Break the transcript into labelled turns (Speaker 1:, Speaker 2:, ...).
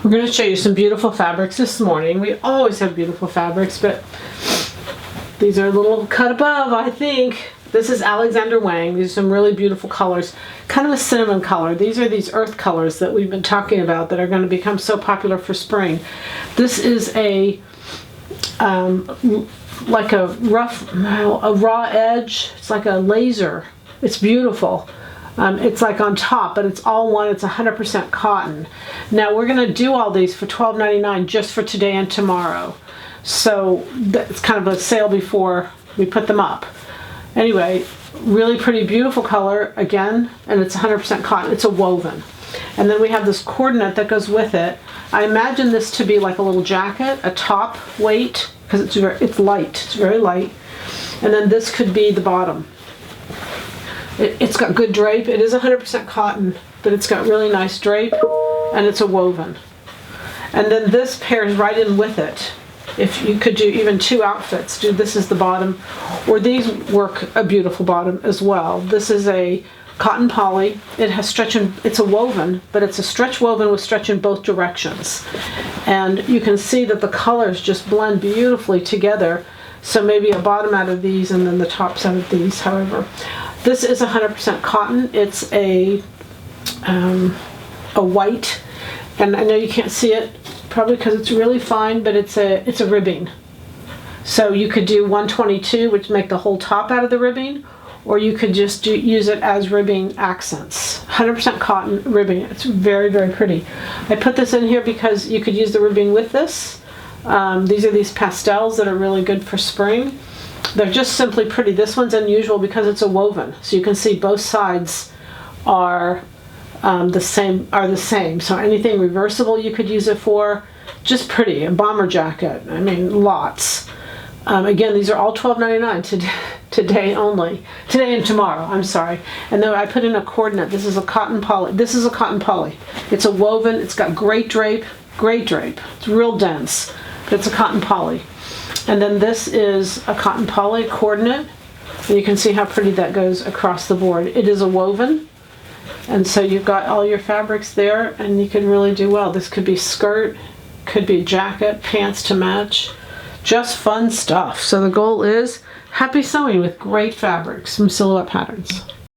Speaker 1: We're going to show you some beautiful fabrics this morning. We always have beautiful fabrics, but these are a little cut above, I think. This is Alexander Wang. These are some really beautiful colors. Kind of a cinnamon color. These are these earth colors that we've been talking about that are going to become so popular for spring. This is a like a raw edge. It's like a laser. It's beautiful. It's like on top, but it's all one. It's 100% cotton. Now we're going to do all these for $12.99 just for today and tomorrow. So it's kind of a sale before we put them up. Anyway, really pretty, beautiful color again, and it's 100% cotton. It's a woven. And then we have this coordinate that goes with it. I imagine this to be like a little jacket, a top weight, because it's light. It's very light. And then this could be the bottom. It's got good drape. It is 100% cotton, but it's got really nice drape, and it's a woven. And then this pairs right in with it. If you could do even two outfits, this is the bottom, or these work a beautiful bottom as well. This is a cotton poly. It has stretch and it's a woven, but it's a stretch woven with stretch in both directions. And you can see that the colors just blend beautifully together. So maybe a bottom out of these and then the tops out of these, however. This is 100% cotton. It's a white, and I know you can't see it probably because it's really fine, but it's a ribbing. So you could do 122, which make the whole top out of the ribbing, or you could just use it as ribbing accents. 100% cotton ribbing. It's very, very pretty. I put this in here because you could use the ribbing with this. These are these pastels that are really good for spring. They're just simply pretty. This one's unusual because it's a woven, so you can see both sides are the same. So anything reversible you could use it for. Just pretty. A bomber jacket. I mean, lots. Again, these are all $12.99 today only. Today and tomorrow. I'm sorry. And then I put in a coordinate. This is a cotton poly. This is a cotton poly. It's a woven. It's got great drape. Great drape. It's real dense, but it's a cotton poly. And then this is a cotton poly coordinate, and you can see how pretty that goes across the board. It is a woven, and so you've got all your fabrics there, and you can really do well. This could be skirt, could be jacket, pants to match. Just fun stuff. So the goal is happy sewing with great fabrics from Silhouette Patterns.